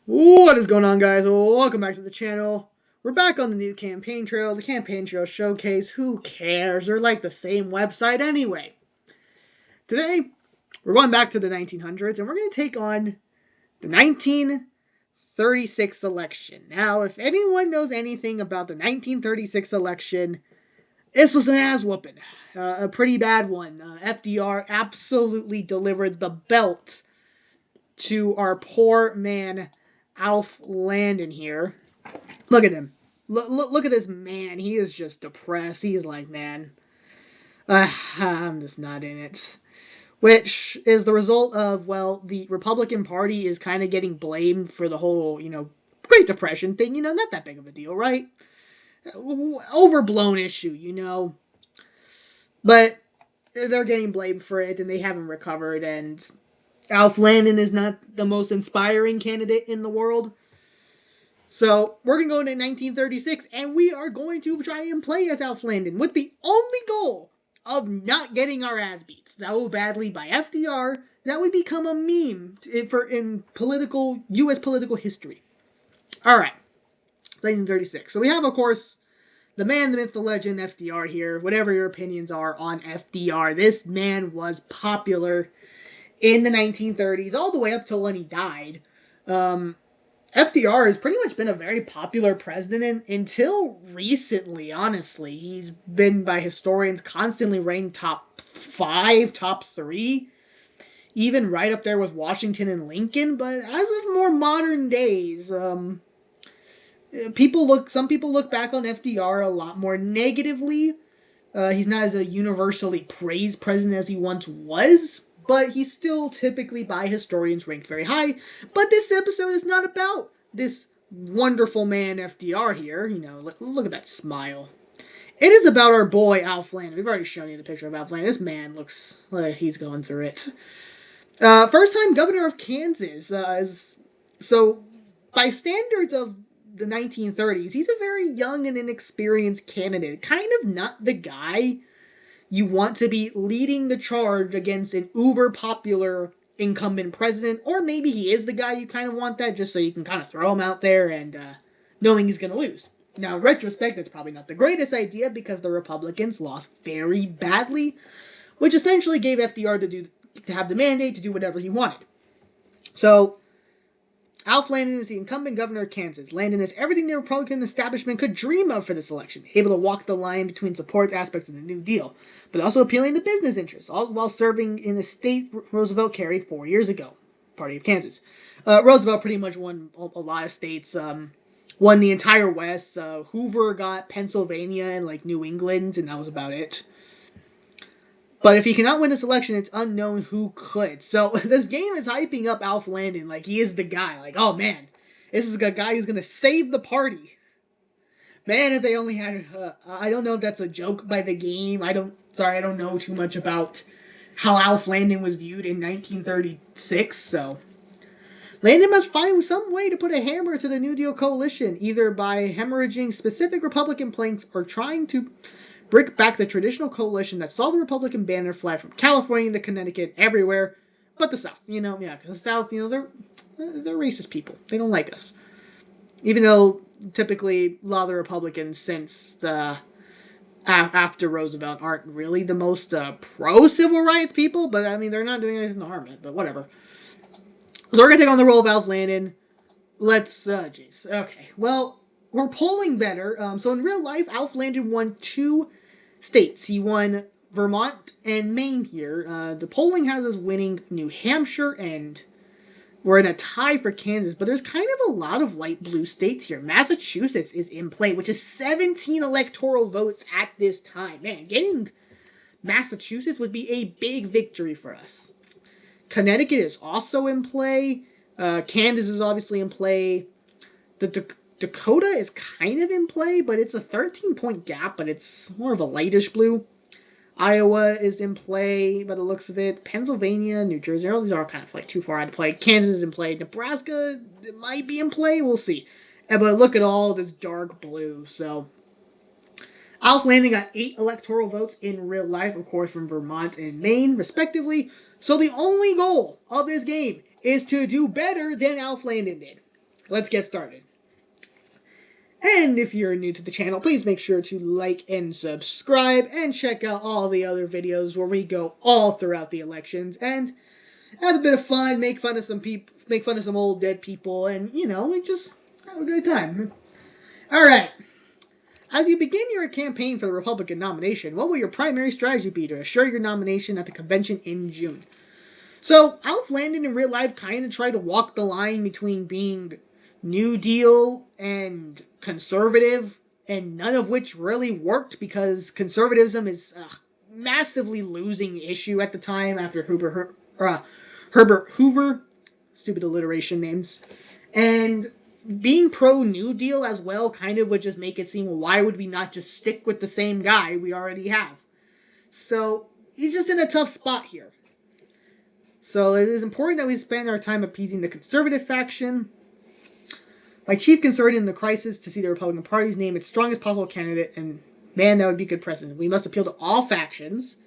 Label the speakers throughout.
Speaker 1: What is going on, guys? Welcome back to the channel. We're back on the new campaign trail. The campaign trail showcase. Who cares? They're like the same website anyway. Today, we're going back to the 1900s, and we're going to take on the 1936 election. Now, if anyone knows anything about the 1936 election, this was an ass-whooping. A pretty bad one. FDR absolutely delivered the belt to our poor man, Alf Landon here. Look at him. Look at this man. He is just depressed. He's like, man, I'm just not in it. Which is the result of, well, the Republican Party is kind of getting blamed for the whole, Great Depression thing. Not that big of a deal, right? Overblown issue. But they're getting blamed for it, and they haven't recovered, and Alf Landon is not the most inspiring candidate in the world. So we're going to go into 1936, and we are going to try and play as Alf Landon with the only goal of not getting our ass beat so badly by FDR that we become a meme in U.S. political history. All right, 1936. So we have, of course, the man, the myth, the legend, FDR here. Whatever your opinions are on FDR, this man was popular in the 1930s, all the way up till when he died. FDR has pretty much been a very popular president until recently, honestly. He's been, by historians, constantly ranked top 5, top 3, even right up there with Washington and Lincoln. But as of more modern days, some people look back on FDR a lot more negatively. He's not as a universally praised president as he once was, but he's still typically by historians ranked very high. But this episode is not about this wonderful man FDR here. Look at that smile. It is about our boy Alf Landon. We've already shown you the picture of Alf Landon. This man looks like he's going through it. First time governor of Kansas. So by standards of the 1930s, he's a very young and inexperienced candidate. Kind of not the guy you want to be leading the charge against an uber-popular incumbent president, or maybe he is the guy you kind of want that just so you can kind of throw him out there and knowing he's going to lose. Now, in retrospect, that's probably not the greatest idea because the Republicans lost very badly, which essentially gave FDR to have the mandate to do whatever he wanted. So, Alf Landon is the incumbent governor of Kansas. Landon is everything the Republican establishment could dream of for this election, able to walk the line between support aspects of the New Deal, but also appealing to business interests, all while serving in a state Roosevelt carried 4 years ago, Party of Kansas. Roosevelt pretty much won a lot of states, won the entire West. Hoover got Pennsylvania and New England, and that was about it. But if he cannot win this election, it's unknown who could. So this game is hyping up Alf Landon like he is the guy. Like, oh man, this is a guy who's going to save the party. Man, if they only had... I don't know if that's a joke by the game. I don't know too much about how Alf Landon was viewed in 1936, so... Landon must find some way to put a hammer to the New Deal coalition, either by hemorrhaging specific Republican planks or trying to bring back the traditional coalition that saw the Republican banner fly from California to Connecticut, everywhere, but the South. Because the South, they're racist people. They don't like us. Even though, typically, a lot of the Republicans since after Roosevelt aren't really the most pro-civil rights people, but, they're not doing anything to harm it, but whatever. So we're going to take on the role of Alf Landon. Okay, well, we're polling better. So in real life, Alf Landon won 2 states. He won Vermont and Maine here. The polling has us winning New Hampshire, and we're in a tie for Kansas. But there's kind of a lot of light blue states here. Massachusetts is in play, which is 17 electoral votes at this time. Man, getting Massachusetts would be a big victory for us. Connecticut is also in play. Kansas is obviously in play. Dakota is kind of in play, but it's a 13-point gap, but it's more of a lightish blue. Iowa is in play by the looks of it. Pennsylvania, New Jersey, all these are kind of too far out to play. Kansas is in play. Nebraska might be in play. We'll see. But look at all this dark blue. So Alf Landon got 8 electoral votes in real life, of course, from Vermont and Maine, respectively. So the only goal of this game is to do better than Alf Landon did. let's get started. And if you're new to the channel, please make sure to like and subscribe and check out all the other videos where we go all throughout the elections and have a bit of fun, make fun of some people, make fun of some old dead people, and, you know, we just have a good time. Alright. As you begin your campaign for the Republican nomination, what will your primary strategy be to assure your nomination at the convention in June? So, Alf Landon in real life kind of tried to walk the line between being New Deal and conservative, and none of which really worked because conservatism is a massively losing issue at the time after Herbert Hoover, stupid alliteration names, and being pro-New Deal as well kind of would just make it seem, well, why would we not just stick with the same guy we already have? So, he's just in a tough spot here. So, it is important that we spend our time appeasing the conservative faction. My chief concern in the crisis to see the Republican Party's name its strongest possible candidate, and man, that would be good precedent. We must appeal to all factions.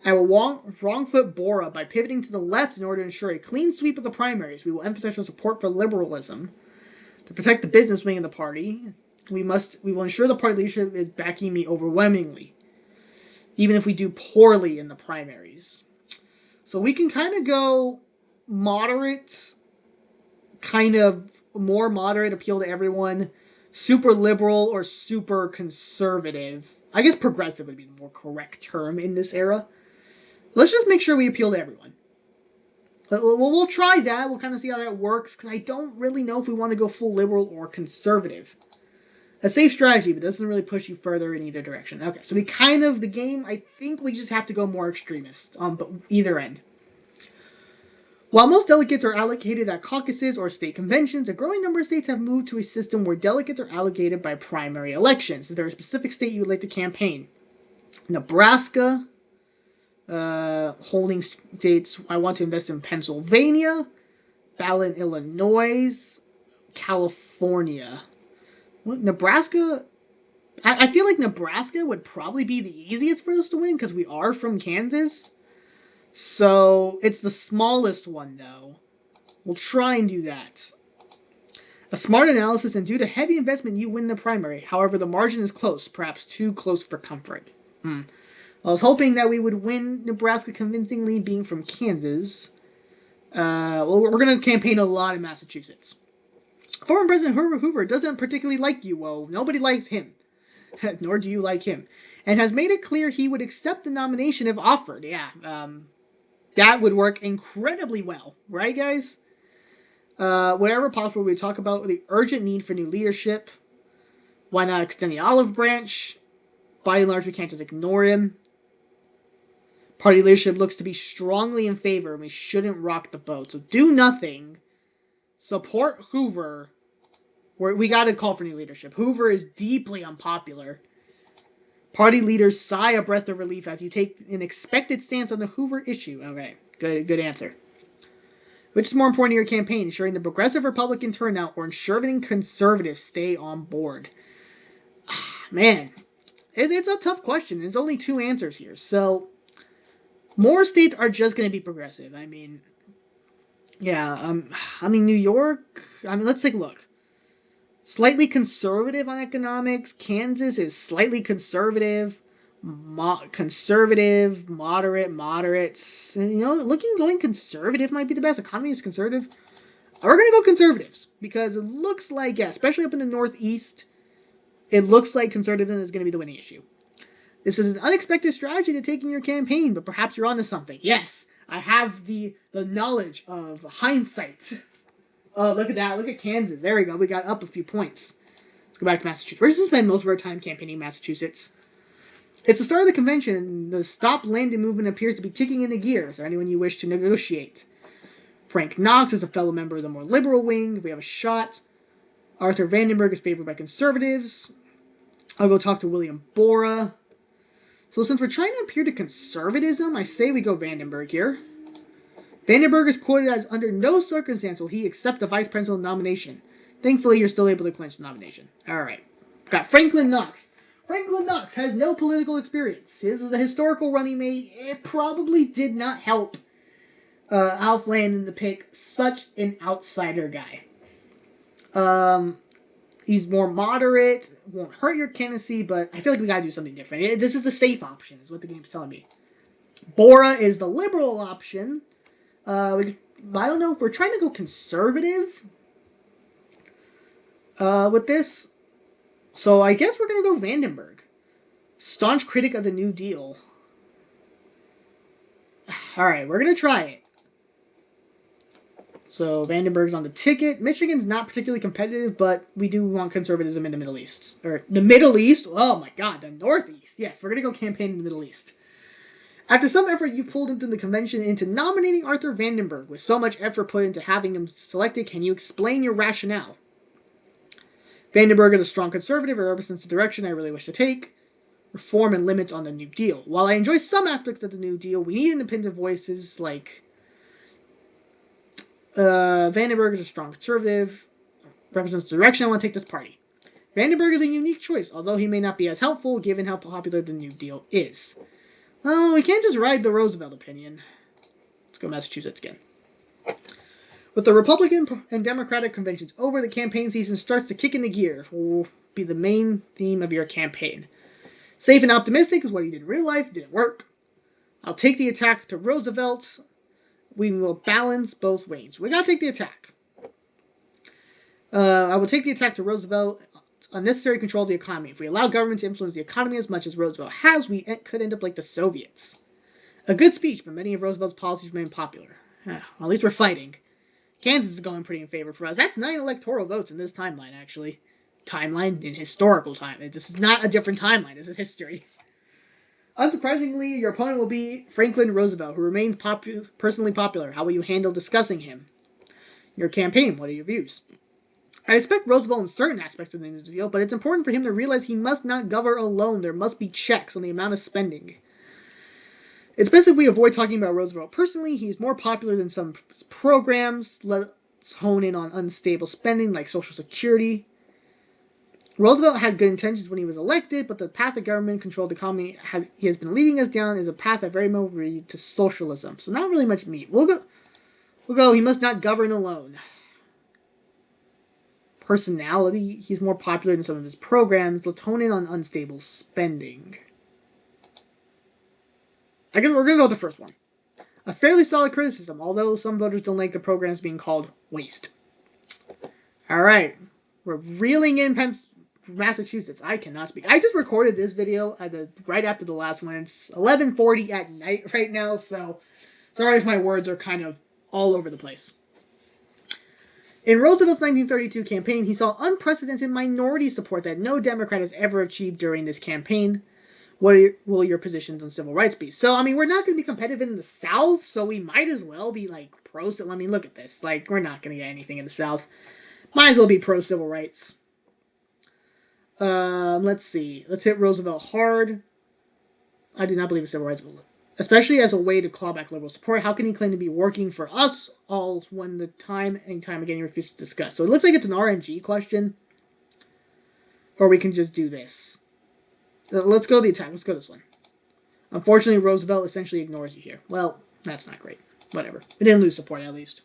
Speaker 1: I will wrong-foot Bora by pivoting to the left in order to ensure a clean sweep of the primaries. We will emphasize our support for liberalism. To protect the business wing of the party, we will ensure the party leadership is backing me overwhelmingly, even if we do poorly in the primaries. So we can kind of go moderate, kind of more moderate, appeal to everyone, super liberal or super conservative. I guess progressive would be the more correct term in this era. Let's just make sure we appeal to everyone. We'll try that. We'll kind of see how that works, because I don't really know if we want to go full liberal or conservative. A safe strategy, but doesn't really push you further in either direction. Okay, so the game, I think we just have to go more extremist on either end. While most delegates are allocated at caucuses or state conventions, a growing number of states have moved to a system where delegates are allocated by primary elections. Is there a specific state you would like to campaign? Nebraska, holding states, I want to invest in Pennsylvania, ballot Illinois, California. Nebraska, I feel like Nebraska would probably be the easiest for us to win because we are from Kansas. So, it's the smallest one, though. We'll try and do that. A smart analysis, and due to heavy investment, you win the primary. However, the margin is close, perhaps too close for comfort. I was hoping that we would win Nebraska convincingly, being from Kansas. Well, we're going to campaign a lot in Massachusetts. Former President Herbert Hoover doesn't particularly like you. Well, nobody likes him. Nor do you like him. And has made it clear he would accept the nomination if offered. Yeah, that would work incredibly well. Right, guys? Whatever possible, we talk about the urgent need for new leadership. Why not extend the olive branch? By and large, we can't just ignore him. Party leadership looks to be strongly in favor, and we shouldn't rock the boat. So do nothing. Support Hoover. We got to call for new leadership. Hoover is deeply unpopular. Party leaders sigh a breath of relief as you take an expected stance on the Hoover issue. Okay, good answer. Which is more important in your campaign, ensuring the progressive Republican turnout or ensuring conservatives stay on board? Man, it's a tough question. There's only two answers here. So, more states are just going to be progressive. I mean, yeah, New York, let's take a look. Slightly conservative on economics. Kansas is slightly conservative. Conservative, moderate. Going conservative might be the best. Economy is conservative. We're going to go conservatives because it looks like, especially up in the Northeast, it looks like conservatism is going to be the winning issue. This is an unexpected strategy to take in your campaign, but perhaps you're onto something. Yes, I have the knowledge of hindsight. Oh, look at that. Look at Kansas. There we go. We got up a few points. Let's go back to Massachusetts. We're going to spend most of our time campaigning in Massachusetts. It's the start of the convention. The Stop Landon movement appears to be kicking into gear. Is there anyone you wish to negotiate? Frank Knox is a fellow member of the more liberal wing. We have a shot. Arthur Vandenberg is favored by conservatives. I'll go talk to William Bora. So since we're trying to appeal to conservatism, I say we go Vandenberg here. Vandenberg is quoted as, under no circumstance will he accept the vice presidential nomination. Thankfully, you're still able to clinch the nomination. Alright. Got Franklin Knox. Franklin Knox has no political experience. His is a historical run he made. It probably did not help Alf Landon to pick such an outsider guy. He's more moderate, won't hurt your candidacy, but I feel like we gotta do something different. This is the safe option, is what the game's telling me. Bora is the liberal option. I don't know if we're trying to go conservative with this. So I guess we're gonna go Vandenberg. Staunch critic of the New Deal. Alright, we're gonna try it. So Vandenberg's on the ticket. Michigan's not particularly competitive, but we do want conservatism in the Middle East. Or the Middle East? Oh my god, the Northeast. Yes, we're going to go campaign in the Middle East. After some effort, you pulled into the convention into nominating Arthur Vandenberg. With so much effort put into having him selected, can you explain your rationale? Vandenberg is a strong conservative and represents the direction I really wish to take. Reform and limits on the New Deal. While I enjoy some aspects of the New Deal, we need independent voices like... Vandenberg is a strong conservative, represents the direction I want to take this party. Vandenberg is a unique choice, although he may not be as helpful given how popular the New Deal is. Well, we can't just ride the Roosevelt opinion. Let's go Massachusetts again. With the Republican and Democratic conventions over, the campaign season starts to kick into gear. Will be the main theme of your campaign. Safe and optimistic is what he did in real life. Didn't work. I'll take the attack to Roosevelt. We will balance both ways. We gotta take the attack. I will take the attack to Roosevelt. Unnecessary control of the economy. If we allow government to influence the economy as much as Roosevelt has, we could end up like the Soviets. A good speech, but many of Roosevelt's policies remain popular. Well, at least we're fighting. Kansas is going pretty in favor for us. That's 9 electoral votes in this timeline, actually. Timeline? In historical time. This is not a different timeline. This is history. Unsurprisingly, your opponent will be Franklin Roosevelt, who remains personally popular. How will you handle discussing him? Your campaign, what are your views? I respect Roosevelt in certain aspects of the New Deal, but it's important for him to realize he must not govern alone. There must be checks on the amount of spending. It's best if we avoid talking about Roosevelt personally. He's more popular than some programs. Let's hone in on unstable spending like Social Security. Roosevelt had good intentions when he was elected, but the path of government controlled economy he has been leading us down is a path that very much will lead to socialism. So not really much meat. We'll go. He must not govern alone. Personality. He's more popular than some of his programs. Let's hone in on unstable spending. I guess we're going to go with the first one. A fairly solid criticism, although some voters don't like the programs being called waste. Alright. We're reeling in Massachusetts. I cannot speak. I just recorded this video right after the last one. It's 11:40 at night right now, so sorry if my words are kind of all over the place. In Roosevelt's 1932 campaign, he saw unprecedented minority support that no Democrat has ever achieved during this campaign. What will your positions on civil rights be? So, I mean, we're not going to be competitive in the South, so we might as well be, like, pro-civil. I mean, look at this. Like, we're not going to get anything in the South. Might as well be pro-civil rights. Let's see. Let's hit Roosevelt hard. I do not believe in civil rights, especially as a way to claw back liberal support. How can he claim to be working for us all when the time and time again he refuses to discuss? So it looks like it's an RNG question. Or we can just do this. Let's go the attack. Let's go this one. Unfortunately, Roosevelt essentially ignores you here. Well, that's not great. Whatever. We didn't lose support, at least.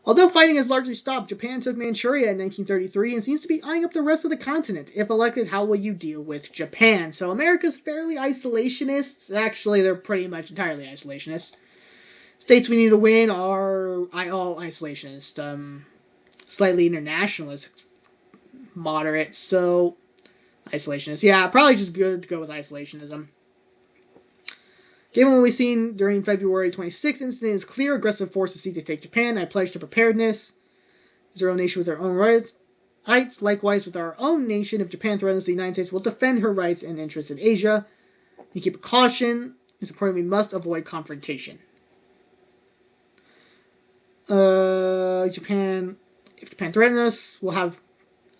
Speaker 1: Although fighting has largely stopped, Japan took Manchuria in 1933 and seems to be eyeing up the rest of the continent. If elected, how will you deal with Japan? So America's fairly isolationist. Actually, they're pretty much entirely isolationist. States we need to win are all isolationist. Slightly internationalist. Moderate. So, isolationist. Yeah, probably just good to go with isolationism. Given what we've seen during February 26th incident, is clear aggressive forces seek to take Japan. I pledge to preparedness. Is our own nation with our own rights. Likewise, with our own nation, if Japan threatens the United States, will defend her rights and interests in Asia. You keep a caution. It's important we must avoid confrontation. If Japan threatens us, we'll have...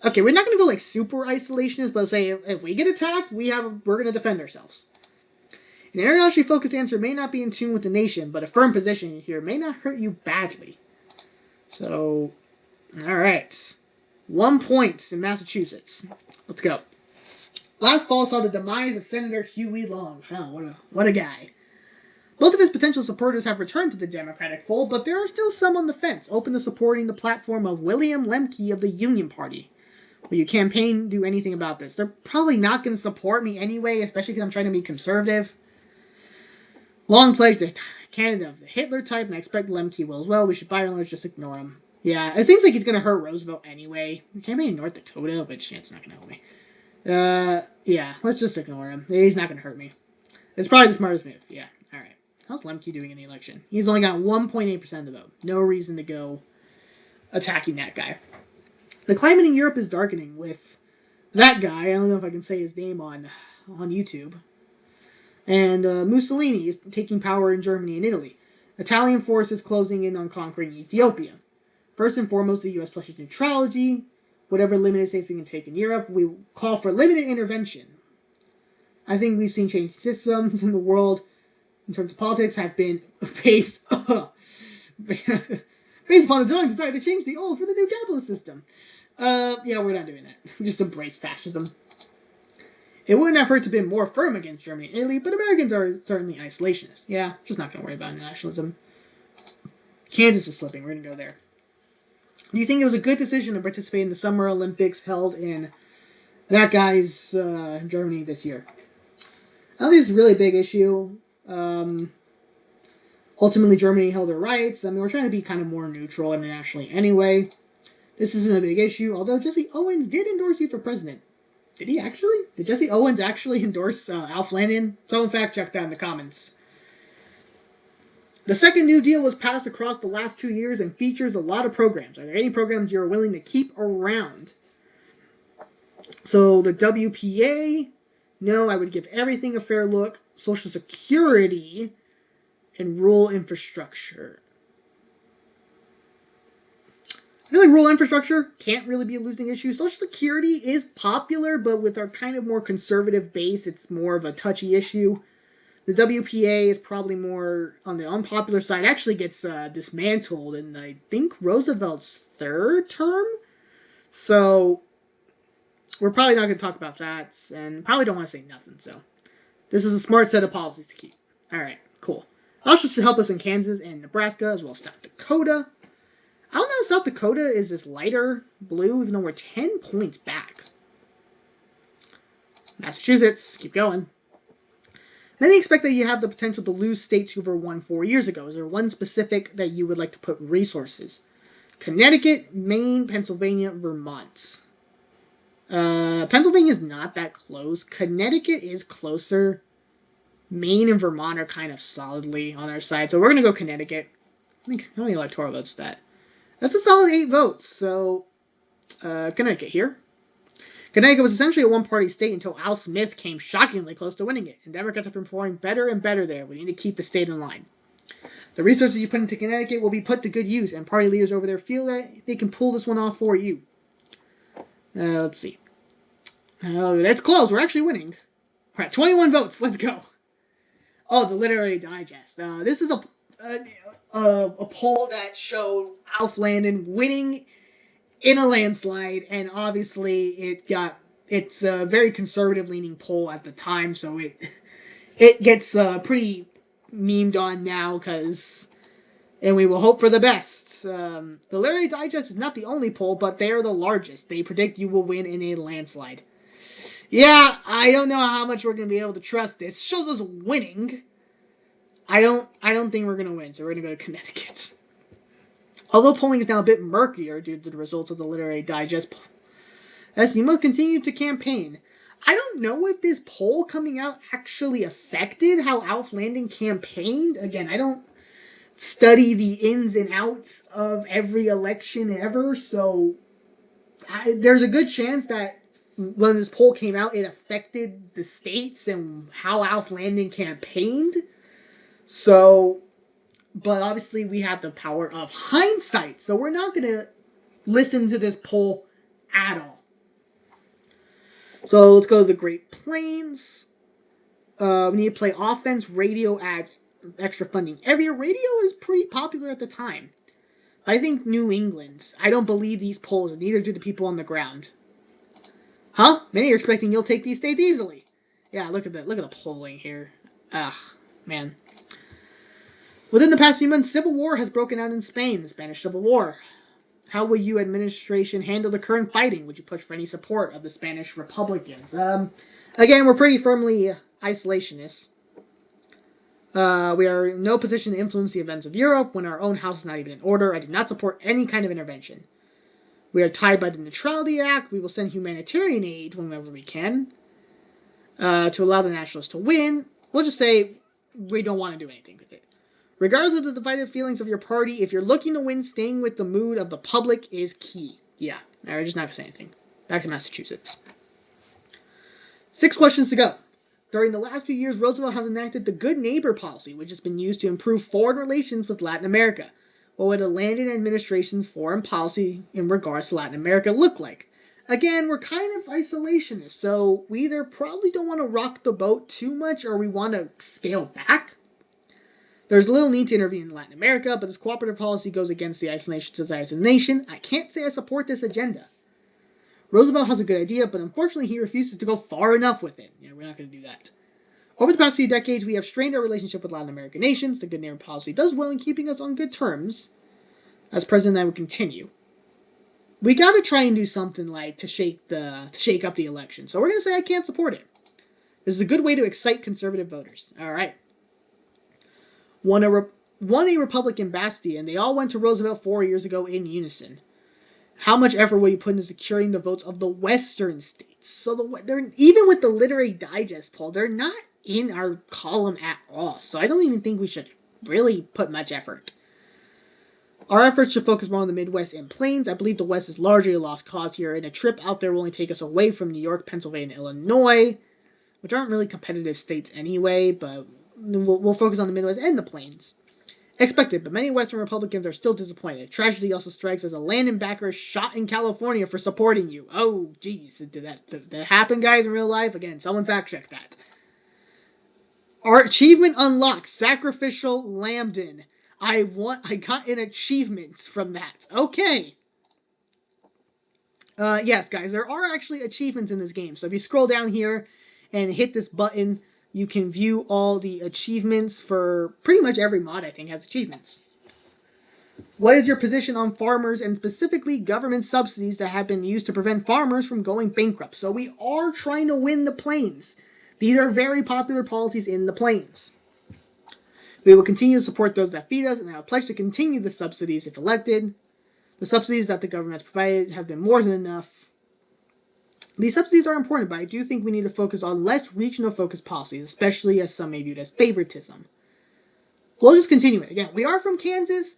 Speaker 1: Okay, we're not going to go like super isolationist, but say if we get attacked, we're going to defend ourselves. An internationally focused answer may not be in tune with the nation, but a firm position here may not hurt you badly. So, alright. 1 point in Massachusetts. Let's go. Last fall saw the demise of Senator Huey Long. Oh, what a guy. Most of his potential supporters have returned to the Democratic fold, but there are still some on the fence, open to supporting the platform of William Lemke of the Union Party. Will your campaign do anything about this? They're probably not going to support me anyway, especially because I'm trying to be conservative. Long pledge the candidate of the Hitler type, and I expect Lemke will as well. We should by and large just ignore him. Yeah, it seems like he's going to hurt Roosevelt anyway. Campaign in North Dakota, but it's not going to help me. Yeah, let's just ignore him. He's not going to hurt me. It's probably the smartest move. Yeah, alright. How's Lemke doing in the election? He's only got 1.8% of the vote. No reason to go attacking that guy. The climate in Europe is darkening with that guy. I don't know if I can say his name on YouTube. And Mussolini is taking power in Germany and Italy. Italian forces closing in on conquering Ethiopia. First and foremost, the U.S. pledges neutrality. Whatever limited states we can take in Europe, we call for limited intervention. I think we've seen changed systems in the world in terms of politics have been based upon the design decided to change the old for the new capitalist system. Yeah, we're not doing that. We just embrace fascism. It wouldn't have hurt to be more firm against Germany and Italy, but Americans are certainly isolationists. Yeah, just not going to worry about nationalism. Kansas is slipping. We're going to go there. Do you think it was a good decision to participate in the Summer Olympics held in that guy's Germany this year? I don't think it's a really big issue. Ultimately, Germany held their rights. I mean, we're trying to be kind of more neutral internationally anyway. This isn't a big issue, although Jesse Owens did endorse you for president. Did he actually? Did Jesse Owens actually endorse Alf Landon? Someone fact check that in the comments. The second New Deal was passed across the last 2 years and features a lot of programs. Are there any programs you're willing to keep around? So the WPA, no, I would give everything a fair look. Social Security and rural infrastructure. I feel like rural infrastructure can't really be a losing issue. Social Security is popular, but with our kind of more conservative base, it's more of a touchy issue. The WPA is probably more on the unpopular side. It actually gets dismantled in, I think, Roosevelt's third term. So we're probably not going to talk about that, and probably don't want to say nothing. So this is a smart set of policies to keep. All right, cool. Also should help us in Kansas and Nebraska, as well as South Dakota. I don't know if South Dakota is this lighter blue, even though we're 10 points back. Massachusetts, keep going. Many expect that you have the potential to lose states you won 4 years ago. Is there one specific that you would like to put resources? Connecticut, Maine, Pennsylvania, Vermont. Pennsylvania is not that close. Connecticut is closer. Maine and Vermont are kind of solidly on our side. So we're going to go Connecticut. I think, how many electoral votes is that? That's a solid 8 votes. So, Connecticut here. Connecticut was essentially a one-party state until Al Smith came shockingly close to winning it. And Democrats have been performing better and better there. We need to keep the state in line. The resources you put into Connecticut will be put to good use. And party leaders over there feel that they can pull this one off for you. Let's see. That's close. We're actually winning. We're at 21 votes. Let's go. Oh, the Literary Digest. This is a poll that showed Alf Landon winning in a landslide, and obviously it's a very conservative leaning poll at the time, so it gets pretty memed on now, and we will hope for the best. The Literary Digest is not the only poll, but they are the largest. They predict you will win in a landslide. Yeah, I don't know how much we're going to be able to trust this. It shows us winning. I don't think we're going to win, so we're going to go to Connecticut. Although polling is now a bit murkier due to the results of the Literary Digest, as you must continue to campaign. I don't know if this poll coming out actually affected how Alf Landon campaigned. Again, I don't study the ins and outs of every election ever, so there's a good chance that when this poll came out, it affected the states and how Alf Landon campaigned. So, but obviously we have the power of hindsight, so we're not going to listen to this poll at all. So let's go to the Great Plains. We need to play offense. Radio adds extra funding every year. Radio is pretty popular at the time. I think New England. I don't believe these polls, and neither do the people on the ground. Huh? Many are expecting you'll take these states easily. Yeah, look at the polling here. Ugh, man. Within the past few months, civil war has broken out in Spain, the Spanish Civil War. How will you administration handle the current fighting? Would you push for any support of the Spanish Republicans? Again, we're pretty firmly isolationists. We are in no position to influence the events of Europe when our own house is not even in order. I do not support any kind of intervention. We are tied by the Neutrality Act. We will send humanitarian aid whenever we can to allow the nationalists to win. We'll just say we don't want to do anything with it. Regardless of the divided feelings of your party, if you're looking to win, staying with the mood of the public is key. Yeah, we're just not going to say anything. Back to Massachusetts. 6 questions to go. During the last few years, Roosevelt has enacted the Good Neighbor policy, which has been used to improve foreign relations with Latin America. What would the Landon administration's foreign policy in regards to Latin America look like? Again, we're kind of isolationists, so we either probably don't want to rock the boat too much or we want to scale back. There's little need to intervene in Latin America, but this cooperative policy goes against the isolation desires of the nation. I can't say I support this agenda. Roosevelt has a good idea, but unfortunately he refuses to go far enough with it. Yeah, we're not going to do that. Over the past few decades, we have strained our relationship with Latin American nations. The Good Neighbor policy does well in keeping us on good terms. As president, I would continue. We got to try and do something like to shake up the election. So we're going to say I can't support it. This is a good way to excite conservative voters. All right. Won a Republican bastion. They all went to Roosevelt 4 years ago in unison. How much effort will you put into securing the votes of the western states? So they're even with the Literary Digest poll, they're not in our column at all. So I don't even think we should really put much effort. Our efforts should focus more on the Midwest and Plains. I believe the West is largely a lost cause here, and a trip out there will only take us away from New York, Pennsylvania, and Illinois, which aren't really competitive states anyway, but we'll focus on the Midwest and the Plains. Expected, but many Western Republicans are still disappointed. Tragedy also strikes as a Landon backer shot in California for supporting you. Oh, geez. Did that happen, guys, in real life? Again, someone fact-check that. Our achievement unlocked. Sacrificial Landon. I got an achievement from that. Okay. Yes, guys, there are actually achievements in this game. So if you scroll down here and hit this button, you can view all the achievements for pretty much every mod, I think, has achievements. What is your position on farmers and specifically government subsidies that have been used to prevent farmers from going bankrupt? So we are trying to win the Plains. These are very popular policies in the Plains. We will continue to support those that feed us, and I will pledge to continue the subsidies if elected. The subsidies that the government has provided have been more than enough. These subsidies are important, but I do think we need to focus on less regional-focused policies, especially as some may view it as favoritism. We'll just continue it. Again, we are from Kansas,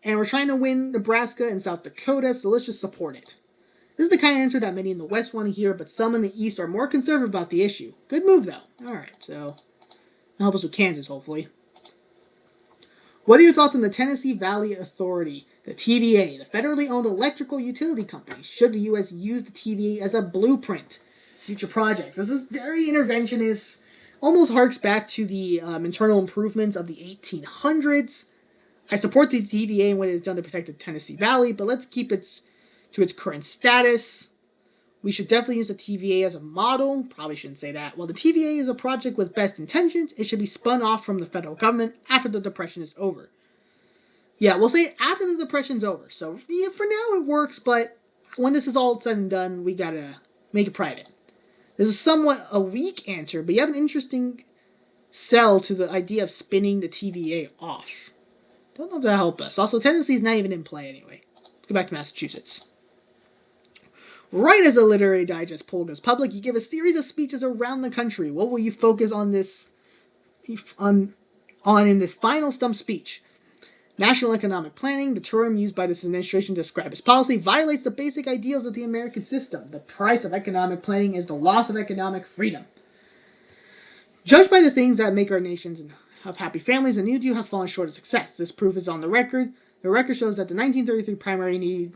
Speaker 1: and we're trying to win Nebraska and South Dakota, so let's just support it. This is the kind of answer that many in the West want to hear, but some in the East are more conservative about the issue. Good move, though. All right, so that'll help us with Kansas, hopefully. What are your thoughts on the Tennessee Valley Authority, the TVA, the federally owned electrical utility company? Should the U.S. use the TVA as a blueprint for future projects? This is very interventionist, almost harks back to the internal improvements of the 1800s. I support the TVA and what it has done to protect the Tennessee Valley, but let's keep it to its current status. We should definitely use the TVA as a model. Probably shouldn't say that. While the TVA is a project with best intentions, it should be spun off from the federal government after the Depression is over. Yeah, we'll say after the Depression's over. So, yeah, for now it works, but when this is all said and done, we gotta make it private. This is somewhat a weak answer, but you have an interesting sell to the idea of spinning the TVA off. Don't know if that'll help us. Also, Tennessee's not even in play anyway. Let's go back to Massachusetts. Right as the Literary Digest poll goes public, you give a series of speeches around the country. What will you focus on in this final stump speech? National economic planning, the term used by this administration to describe its policy, violates the basic ideals of the American system. The price of economic planning is the loss of economic freedom. Judged by the things that make our nations have happy families, the New Deal has fallen short of success. This proof is on the record. The record shows that the 1933 primary need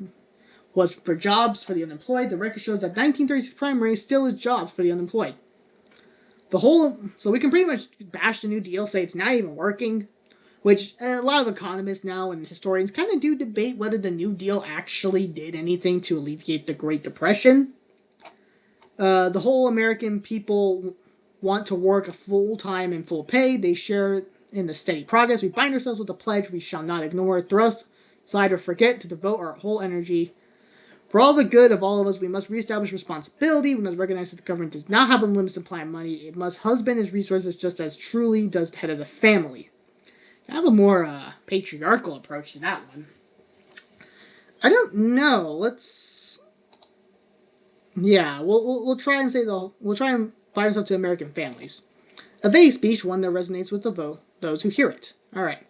Speaker 1: was for jobs for the unemployed. The record shows that 1936 primary still is jobs for the unemployed. So we can pretty much bash the New Deal, say it's not even working, which a lot of economists now and historians kind of do debate whether the New Deal actually did anything to alleviate the Great Depression. The whole American people want to work a full time and full pay. They share in the steady progress. We bind ourselves with a pledge we shall not ignore, thrust, slide, or forget to devote our whole energy. For all the good of all of us, we must reestablish responsibility. We must recognize that the government does not have unlimited supply of money. It must husband its resources just as truly does the head of the family. I have a more patriarchal approach to that one. I don't know. We'll try and bind ourselves to American families. A vague speech, one that resonates with those who hear it. All right.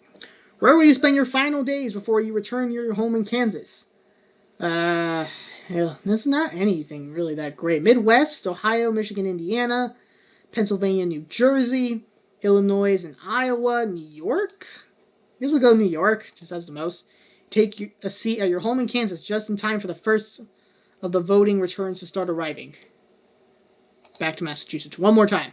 Speaker 1: Where will you spend your final days before you return your home in Kansas? That's not anything really that great. Midwest, Ohio, Michigan, Indiana, Pennsylvania, New Jersey, Illinois, and Iowa, New York. I guess we'll go New York, just as the most. Take a seat at your home in Kansas just in time for the first of the voting returns to start arriving. Back to Massachusetts. One more time.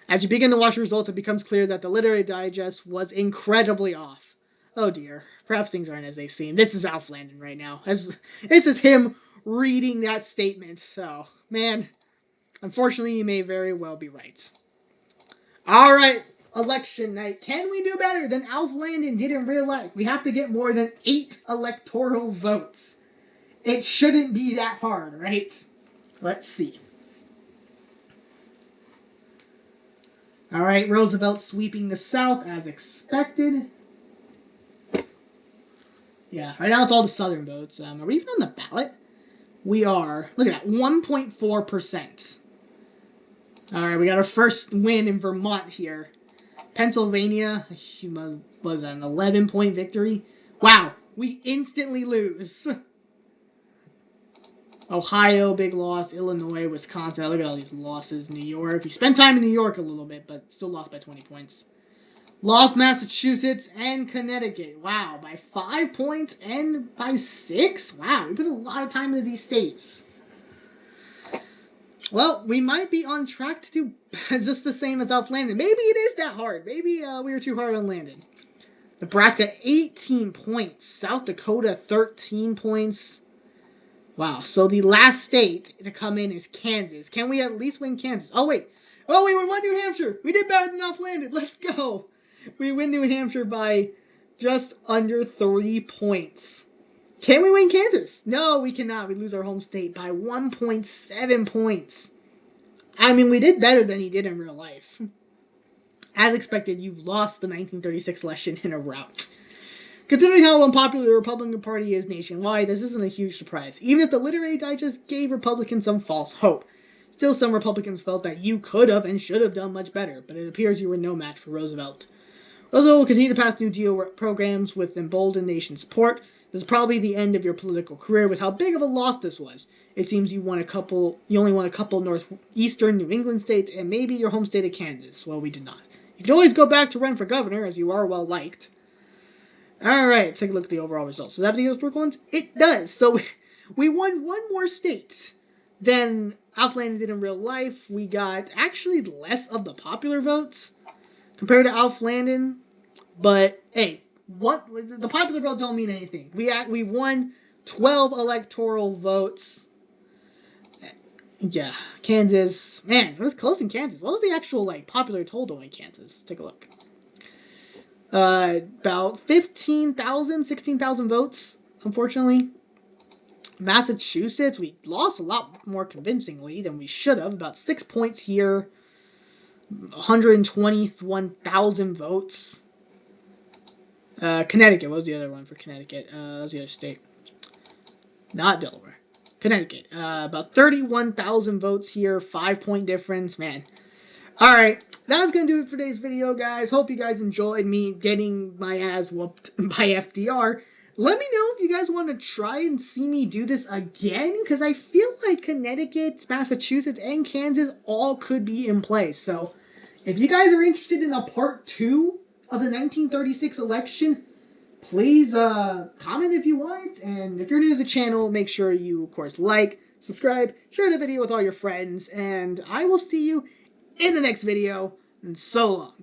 Speaker 1: As you begin to watch the results, it becomes clear that the Literary Digest was incredibly off. Oh dear. Perhaps things aren't as they seem. This is Alf Landon right now. This is him reading that statement. So, man, unfortunately, you may very well be right. All right, election night. Can we do better than Alf Landon did in real life? We have to get more than 8 electoral votes. It shouldn't be that hard, right? Let's see. All right, Roosevelt sweeping the South as expected. Yeah, right now it's all the Southern votes. Are we even on the ballot? We are. Look at that, 1.4%. All right, we got our first win in Vermont here. Pennsylvania was an 11-point victory. Wow, we instantly lose. Ohio, big loss. Illinois, Wisconsin. Look at all these losses. New York. We spent time in New York a little bit, but still lost by 20 points. Lost Massachusetts and Connecticut. Wow, by 5 points and by 6? Wow, we put a lot of time into these states. Well, we might be on track to do just the same as Alf Landon. Maybe it is that hard. Maybe we were too hard on Landon. Nebraska, 18 points. South Dakota, 13 points. Wow, so the last state to come in is Kansas. Can we at least win Kansas? Oh, wait, we won New Hampshire. We did better than Alf Landon. Let's go. We win New Hampshire by just under 3 points. Can we win Kansas? No, we cannot. We lose our home state by 1.7 points. I mean, we did better than he did in real life. As expected, you've lost the 1936 election in a rout. Considering how unpopular the Republican Party is nationwide, this isn't a huge surprise. Even if the Literary Digest gave Republicans some false hope. Still, some Republicans felt that you could have and should have done much better, but it appears you were no match for Roosevelt. Roosevelt will continue to pass New Deal programs with emboldened nation support. This is probably the end of your political career with how big of a loss this was. It seems you only won a couple northeastern New England states and maybe your home state of Kansas. Well, we did not. You can always go back to run for governor, as you are well liked. Alright, let's take a look at the overall results. Does that have the historical ones? It does. So we won one more state than Alf Landon did in real life. We got actually less of the popular votes compared to Alf Landon. But, hey, the popular vote don't mean anything. We won 12 electoral votes. Yeah, Kansas. Man, it was close in Kansas. What was the actual popular total in Kansas? Take a look. About 15,000, 16,000 votes, unfortunately. Massachusetts, we lost a lot more convincingly than we should have. About 6 points here. 121,000 votes. Connecticut, what was the other one for Connecticut? That was the other state. Not Delaware. Connecticut. About 31,000 votes here. 5-point difference. Man. Alright, that's going to do it for today's video, guys. Hope you guys enjoyed me getting my ass whooped by FDR. Let me know if you guys want to try and see me do this again, because I feel like Connecticut, Massachusetts, and Kansas all could be in place. So, if you guys are interested in a part 2 of the 1936 election, please comment if you want. And if you're new to the channel, make sure you, of course, like, subscribe, share the video with all your friends, and I will see you in the next video, and so long.